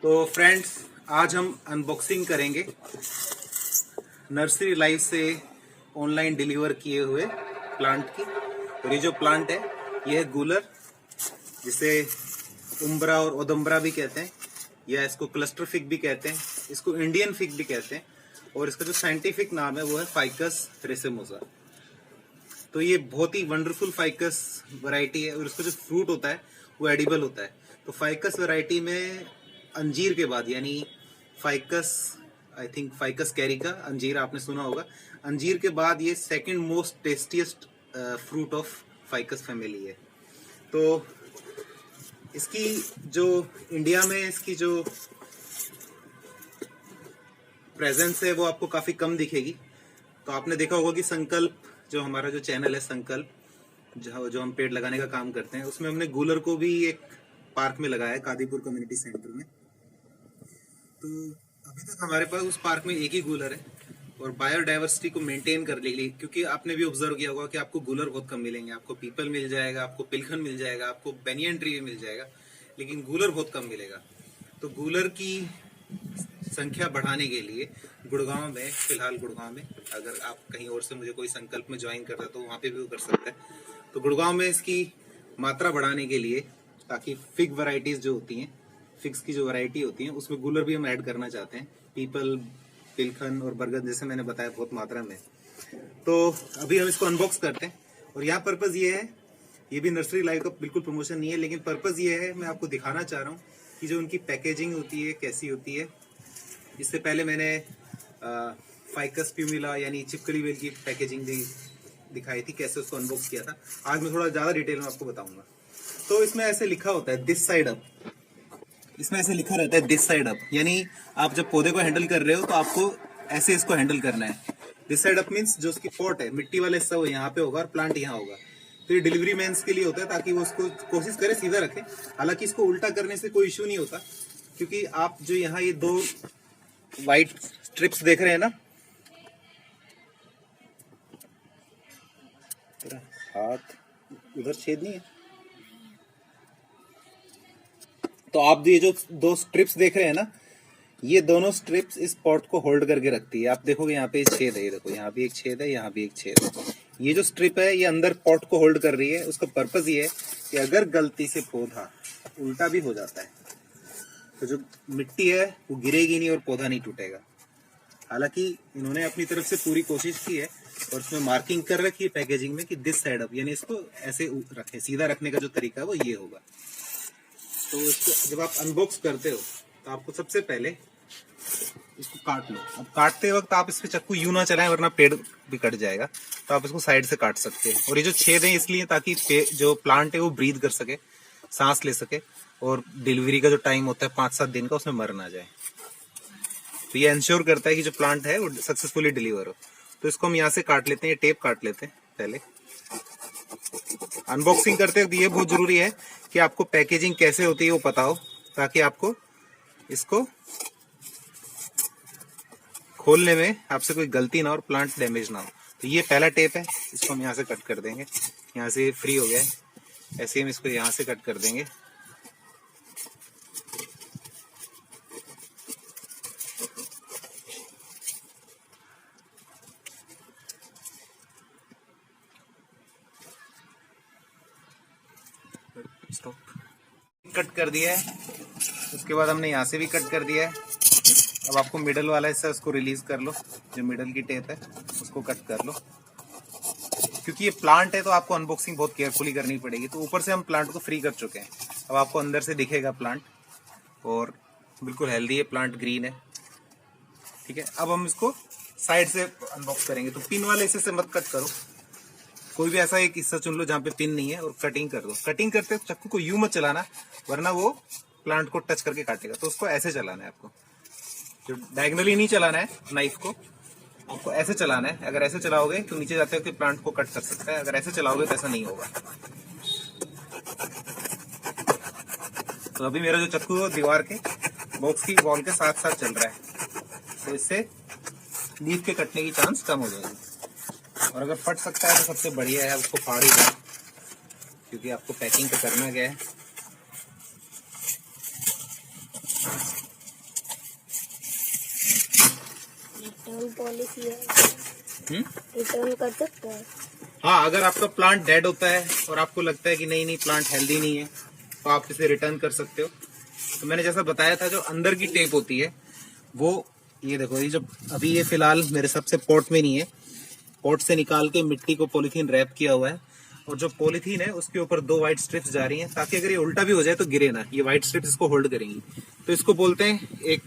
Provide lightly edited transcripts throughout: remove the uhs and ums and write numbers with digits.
तो फ्रेंड्स, आज हम अनबॉक्सिंग करेंगे नर्सरी लाइफ से ऑनलाइन डिलीवर किए हुए प्लांट की। और ये जो प्लांट है ये है गूलर, जिसे उम्ब्रा और ओदम्ब्रा भी कहते हैं, या इसको क्लस्टर फिग भी कहते हैं, इसको इंडियन फिग भी कहते हैं, और इसका जो साइंटिफिक नाम है वो है फाइकस रेसेमोसा। तो ये बहुत ही वंडरफुल फाइकस वैरायटी है और इसका जो फ्रूट होता है वो एडिबल होता है। तो फाइकस वैरायटी में अंजीर के बाद, यानी ficus, I think ficus Carica, अंजीर आपने सुना होगा, अंजीर के बाद ये second most tastiest fruit of ficus family है। तो इसकी जो इंडिया में इसकी जो प्रेजेंस है वो आपको काफी कम दिखेगी। तो आपने देखा होगा कि संकल्प, जो हमारा जो चैनल है संकल्प, जो हम पेड़ लगाने का काम करते हैं, उसमें हमने गूलर को भी एक पार्क में लगाया है, कादीपुर कम्युनिटी सेंटर में। तो अभी तक हमारे पास उस पार्क में एक ही गूलर है, और बायोडाइवर्सिटी को मेंटेन करने के लिए, क्योंकि आपने भी ऑब्जर्व किया होगा कि आपको गूलर बहुत कम मिलेंगे, आपको पीपल मिल जाएगा, आपको पिलखन मिल जाएगा, आपको बेनियन ट्री भी मिल जाएगा, लेकिन गूलर बहुत कम मिलेगा। तो गूलर की संख्या बढ़ाने के लिए गुड़गांव में, फिलहाल गुड़गांव में, अगर आप कहीं और से मुझे कोई संकल्प में ज्वाइन करता है तो वहाँ पे भी वो कर सकता है। तो गुड़गांव में इसकी मात्रा बढ़ाने के लिए, ताकि फिग वैरायटीज जो होती हैं, फिग्स की जो वैरायटी होती है, उसमें गूलर भी हम ऐड करना चाहते हैं, पीपल, पिलखन और बरगद, जैसे मैंने बताया, बहुत मात्रा में। तो अभी हम इसको अनबॉक्स करते हैं, और यहाँ पर्पज ये है, ये भी नर्सरी लाइफ का बिल्कुल प्रमोशन नहीं है, लेकिन पर्पज ये है, मैं आपको दिखाना चाह रहा हूँ कि जो उनकी पैकेजिंग होती है कैसी होती है। इससे पहले मैंने फाइकस प्यूमिला यानी चिपकली बेल की पैकेजिंग भी दिखाई थी, कैसे उसको अनबॉक्स किया था। आज मैं थोड़ा ज्यादा डिटेल में आपको बताऊंगा। तो इसमें ऐसे लिखा होता है दिस साइड अप, इसमें ऐसे लिखा रहता है दिस साइड अप, यानी आप जब पौधे को हैंडल कर रहे हो तो आपको ऐसे इसको हैंडल करना है। दिस साइड अप मीन्स जो उसकी पॉट है, मिट्टी वाला हिस्सा वो यहाँ पे होगा और प्लांट यहाँ होगा। तो ये डिलीवरी मैन्स के लिए होता है, ताकि वो उसको कोशिश करे सीधा रखे। हालांकि इसको उल्टा करने से कोई इश्यू नहीं होता, क्योंकि आप जो यहाँ ये दो व्हाइट स्ट्रिप्स देख रहे हैं ना, तेरा हाथ उधर छेद नहीं है, तो आप ये जो दो स्ट्रिप्स देख रहे हैं ना, ये दोनों स्ट्रिप्स इस पॉट को होल्ड करके रखती है। आप देखोगे यहाँ पे छेद है, ये देखो यहाँ भी एक छेद है, यहाँ भी एक छेद है। ये जो स्ट्रिप है ये अंदर पॉट को होल्ड कर रही है। उसका पर्पज ये है कि अगर गलती से पौधा उल्टा भी हो जाता है तो जो मिट्टी है वो गिरेगी नहीं और पौधा नहीं टूटेगा। हालांकि इन्होंने अपनी तरफ से पूरी कोशिश की है, और उसमें मार्किंग कर रखी है पैकेजिंग में कि दिस साइड अप, यानी इसको ऐसे रखें, सीधा रखने का जो तरीका है वो ये होगा। तो इसको जब आप अनबॉक्स करते हो तो आपको सबसे पहले इसको काट लो। अब काटते वक्त आप इस पे चक्कू यूं ना चलाएं, वरना पेड़ भी कट जाएगा। तो आप इसको साइड से काट सकते हैं। और ये जो छेद है इसलिए ताकि जो प्लांट है वो ब्रीथ कर सके, सांस ले सके, और डिलीवरी का जो टाइम होता है 5-7 दिन का, उसमें मर ना जाए। तो ये इंश्योर करता है कि जो प्लांट है वो सक्सेसफुली डिलीवर हो। तो इसको हम यहाँ से काट लेते हैं, टेप काट लेते हैं पहले। अनबॉक्सिंग करते वक्त ये बहुत जरूरी है कि आपको पैकेजिंग कैसे होती है वो पता हो, ताकि आपको इसको खोलने में आपसे कोई गलती ना हो और प्लांट डैमेज ना हो। तो ये पहला टेप है, इसको हम यहाँ से कट कर देंगे। यहाँ से फ्री हो गया है, ऐसे हम इसको यहाँ से कट कर देंगे। स्टॉप, कट कर दिया है। उसके बाद हमने यहाँ से भी कट कर दिया है। अब आपको मिडल वाला हिस्सा उसको रिलीज कर लो, जो मिडल की टेप है उसको कट कर लो। क्योंकि ये प्लांट है तो आपको अनबॉक्सिंग बहुत केयरफुली करनी पड़ेगी। तो ऊपर से हम प्लांट को फ्री कर चुके हैं, अब आपको अंदर से दिखेगा प्लांट, और बिल्कुल हेल्दी है प्लांट, ग्रीन है। ठीक है, अब हम इसको साइड से अनबॉक्स करेंगे। तो पिन वाले हिस्से से मत कट करो, कोई भी ऐसा एक हिस्सा चुन लो जहाँ पे पिन नहीं है और कटिंग कर दो। कटिंग करते वक्त चक्कू को यूं मत चलाना, वरना वो प्लांट को टच करके काटेगा। तो उसको ऐसे चलाना है आपको, जो डायगनली नहीं चलाना है नाइफ को, आपको ऐसे चलाना है। अगर ऐसे चलाओगे तो नीचे जाते वक्त प्लांट को कट कर सकता है, अगर ऐसे चलाओगे तो ऐसा नहीं होगा। तो अभी मेरा जो चक्कू है दीवार के बॉक्स की वॉल के साथ साथ चल रहा है, तो इससे लीफ के कटने की चांस कम हो जाएगी। और अगर फट सकता है तो सबसे बढ़िया है उसको फाड़ ही दें, क्योंकि आपको पैकिंग तो करना क्या है। रिटर्न पॉलिसी है, हम्म। रिटर्न कर सकते हैं। हाँ, अगर आपका प्लांट डेड होता है और आपको लगता है कि नहीं प्लांट हेल्दी नहीं है तो आप इसे रिटर्न कर सकते हो। तो मैंने जैसा बताया था, जो अंदर की टेप होती है वो ये देखो, ये जो अभी ये फिलहाल मेरे सबसे पॉट में नहीं है, पॉट से निकाल के मिट्टी को पॉलीथीन रैप किया हुआ है, और जो पॉलीथीन है उसके ऊपर 2 व्हाइट स्ट्रिप्स जा रही हैं ताकि अगर ये उल्टा भी हो जाए तो गिरे ना। ये व्हाइट स्ट्रिप्स इसको होल्ड करेंगी। तो इसको बोलते हैं एक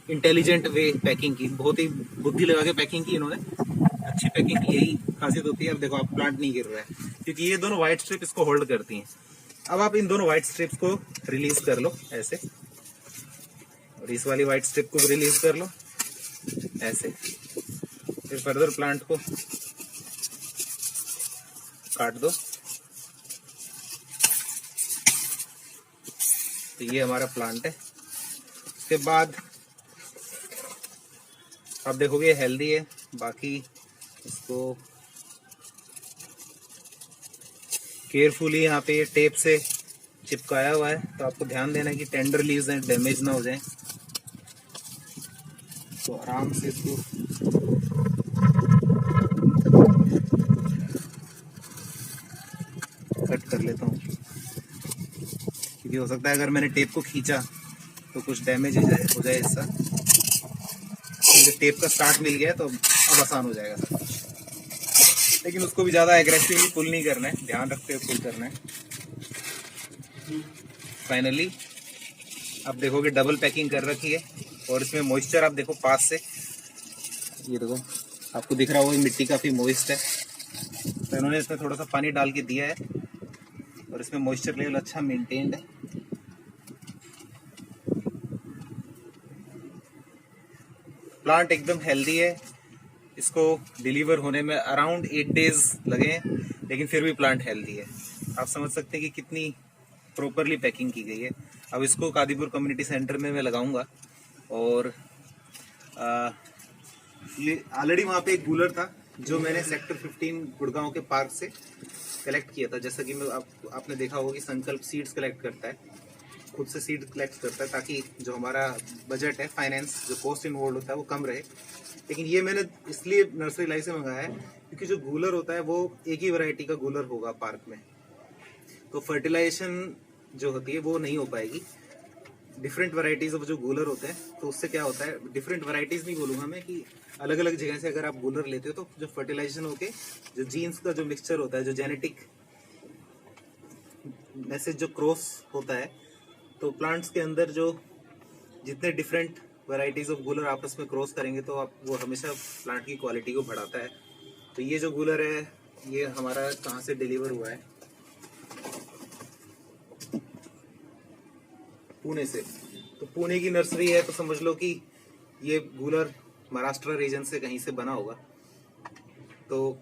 इंटेलिजेंट वे पैकिंग की, बहुत ही बुद्धि लगा के पैकिंग की इन्होंने। अच्छी पैकिंग की यही खासियत होती है। अब देखो, आप प्लांट नहीं गिर रहा है क्योंकि ये दोनों व्हाइट स्ट्रिप इसको होल्ड करती हैं। अब आप इन दोनों व्हाइट स्ट्रिप्स को रिलीज कर लो ऐसे, और इस वाली व्हाइट स्ट्रिप को भी रिलीज कर लो ऐसे। फिर फर्दर प्लांट को काट दो। तो ये हमारा प्लांट है। उसके बाद आप देखोगे हेल्दी है। बाकी इसको केयरफुली यहाँ पे टेप से चिपकाया हुआ है, तो आपको ध्यान देना है कि टेंडर लीव्स हैं, डैमेज ना हो जाए। तो आराम से इसको कट कर लेता हूँ, क्योंकि हो सकता है अगर मैंने टेप को खींचा तो कुछ डैमेज हो जाए हिस्सा। मुझे टेप का स्टार्ट मिल गया तो अब आसान हो जाएगा सब कुछ। लेकिन उसको भी ज़्यादा एग्रेसिवली पुल नहीं करना है, ध्यान रखते हुए पुल करना है। फाइनली आप देखोगे डबल पैकिंग कर रखी है, और इसमें मॉइस्चर आप देखो पास से, ये देखो आपको दिख रहा होगा मिट्टी काफ़ी मॉइस्ट है। तो इन्होंने इसमें थोड़ा सा पानी डाल के दिया है, और इसमें मॉइस्चर लेवल अच्छा मेंटेन्ड है। प्लांट एकदम हेल्दी है। इसको डिलीवर होने में अराउंड 8 डेज लगे हैं, लेकिन फिर भी प्लांट हेल्दी है। आप समझ सकते हैं कि कितनी प्रॉपरली पैकिंग की गई है। अब इसको कादीपुर कम्युनिटी सेंटर में मैं लगाऊंगा, और ये ऑलरेडी वहाँ पे एक कूलर था जो मैंने सेक्टर 15 गुड़गांव के पार्क से कलेक्ट किया था। जैसा कि मैं आपने देखा होगा कि संकल्प सीड्स कलेक्ट करता है, खुद से सीड कलेक्ट करता है, ताकि जो हमारा बजट है, फाइनेंस जो कॉस्ट इन्वॉल्व होता है वो कम रहे। लेकिन ये मैंने इसलिए नर्सरी लाइफ से मंगाया है क्योंकि जो गूलर होता है वो एक ही वैरायटी का गूलर होगा पार्क में, तो फर्टिलाइजेशन जो होती है वो नहीं हो पाएगी। डिफरेंट वैरायटीज ऑफ जो गूलर होते हैं, तो उससे क्या होता है, डिफरेंट वैरायटीज नहीं बोलूँगा मैं, कि अलग अलग जगह से अगर आप गूलर लेते हो तो जो फर्टिलाइजेशन होके जो जीन्स का जो मिक्सचर होता है, जो जेनेटिक मैसेज जो क्रॉस होता है, तो प्लांट्स के अंदर जो जितने डिफरेंट वैरायटीज ऑफ गूलर आपस में क्रॉस करेंगे तो आप वो हमेशा प्लांट की क्वालिटी को बढ़ाता है। तो ये जो गूलर है ये हमारा कहाँ से डिलीवर हुआ है, पुणे से। तो पुणे की नर्सरी है, तो समझ लो कि ये गूलर महाराष्ट्र रीजन से कहीं से बना होगा। तो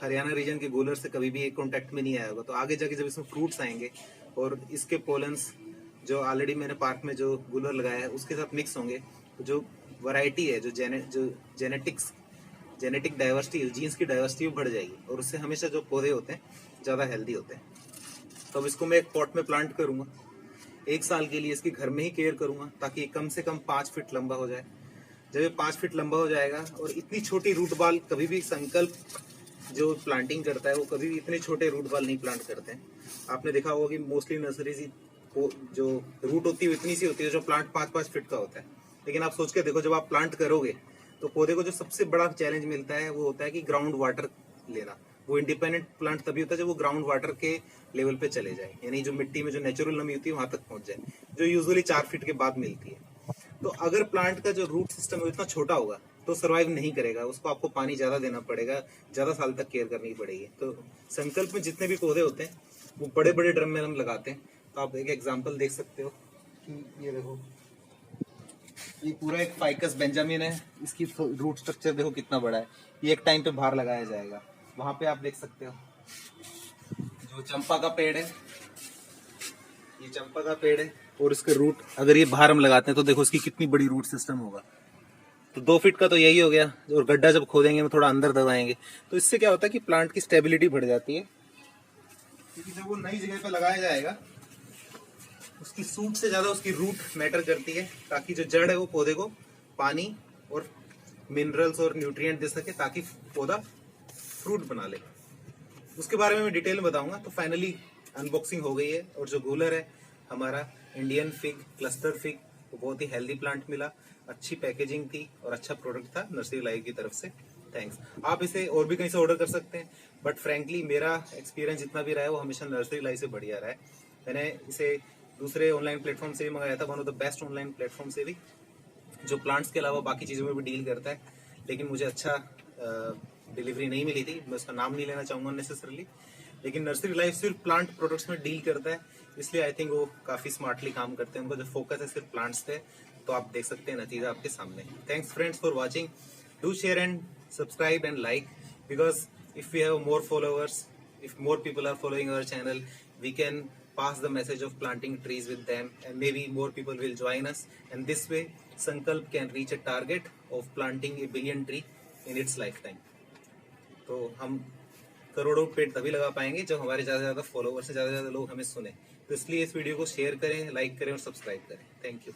हरियाणा रीजन के गूलर से कभी भी एक कॉन्टेक्ट में नहीं आया होगा। तो आगे जाके जब इसमें फ्रूट्स आएंगे और इसके पोलन्स जो ऑलरेडी मैंने पार्क में जो गूलर लगाया है उसके साथ मिक्स होंगे, तो जो वैरायटी है, जो जेनेटिक डाइवर्सिटी, जीन्स की डाइवर्सिटी बढ़ जाएगी, और उससे हमेशा जो पौधे होते हैं ज़्यादा हेल्दी होते हैं। तो अब इसको मैं एक पॉट में प्लांट करूँगा, 1 साल के लिए इसकी घर में ही केयर करूँगा, ताकि कम से कम 5 फीट लंबा हो जाए। जब ये 5 फीट लंबा हो जाएगा, और इतनी छोटी रूट बाल कभी भी संकल्प जो प्लांटिंग करता है वो कभी भी इतने छोटे रूट बाल नहीं प्लांट करते हैं। आपने देखा होगा कि मोस्टली नर्सरीज जो रूट होती है इतनी सी होती है, जो प्लांट 5-5 फीट का होता है। लेकिन आप सोच के देखो, जब आप प्लांट करोगे तो पौधे को जो सबसे बड़ा चैलेंज मिलता है वो होता है कि ग्राउंड वाटर लेना। वो इंडिपेंडेंट प्लांट तभी होता है जब वो ग्राउंड वाटर के लेवल पे चले जाए, यानी जो मिट्टी में जो नेचुरल नमी होती है वहां तक पहुंच जाए, जो यूजुअली 4 फीट के बाद मिलती है। तो अगर प्लांट का जो रूट सिस्टम है इतना छोटा होगा तो सर्वाइव नहीं करेगा, उसको आपको पानी ज्यादा देना पड़ेगा, ज्यादा साल तक केयर करनी पड़ेगी। तो संकल्प में जितने भी पौधे होते हैं वो बड़े बड़े ड्रम में हम लगाते हैं। तो आप एक एग्जांपल देख सकते हो कि ये देखो, ये पूरा एक फाइकस बेंजामिन है, इसकी रूट स्ट्रक्चर देखो कितना बड़ा है। ये एक टाइम पे बाहर लगाया जाएगा। वहां पे आप देख सकते हो जो चंपा का पेड़ है, ये चंपा का पेड़ है, और इसके रूट अगर ये बाहर हम लगाते हैं तो देखो इसकी कितनी बड़ी रूट सिस्टम होगा। तो 2 फीट का तो यही हो गया, और गड्ढा जब खोदेंगे थोड़ा अंदर दबाएंगे तो इससे क्या होता है कि प्लांट की स्टेबिलिटी बढ़ जाती है, क्योंकि जब वो नई जगह पे लगाया जाएगा उसकी सूट से ज्यादा उसकी रूट मैटर करती है, ताकि जो जड़ है वो पौधे को पानी और मिनरल्स और न्यूट्रिएंट दे सके ताकि पौधा फ्रूट बना ले। उसके बारे में मैं डिटेल में बताऊंगा। तो फाइनली अनबॉक्सिंग हो गई है और जो गूलर है हमारा इंडियन फिग क्लस्टर फिग, वो बहुत ही हेल्दी प्लांट मिला, अच्छी पैकेजिंग थी और अच्छा प्रोडक्ट था नर्सरी लाइफ की तरफ से। थैंक्स। आप इसे और भी कहीं से ऑर्डर कर सकते हैं, बट फ्रैंकली मेरा एक्सपीरियंस जितना भी रहा है वो हमेशा नर्सरी लाइफ से बढ़िया रहा है। मैंने इसे दूसरे ऑनलाइन प्लेटफॉर्म से भी मंगाया था, one of the best online platform से भी, जो प्लांट्स के अलावा बाकी चीज़ों में भी डील करता है, लेकिन मुझे अच्छा डिलीवरी नहीं मिली थी। मैं उसका नाम नहीं लेना चाहूंगा नेसेसरली, लेकिन नर्सरी लाइफ सिर्फ प्लांट प्रोडक्ट्स में डील करता है, इसलिए आई थिंक वो काफी स्मार्टली काम करते हैं। उनका जो फोकस है सिर्फ प्लांट्स पे, तो आप देख सकते हैं नतीजा आपके सामने। Thanks friends for watching. Do share and subscribe and like, because if we have more followers, if more people are following our channel, we can pass the message of planting trees with them, and maybe more people will join us, and this way Sankalp can reach a target of planting 1 billion tree in its lifetime. तो हम करोड़ों पेड़ तभी लगा पाएंगे जब हमारे ज्यादा से ज्यादा फॉलोअर्स से ज्यादा लोग हमें सुने। तो इसलिए इस वीडियो को शेयर करें, लाइक करें और सब्सक्राइब करें। Thank you.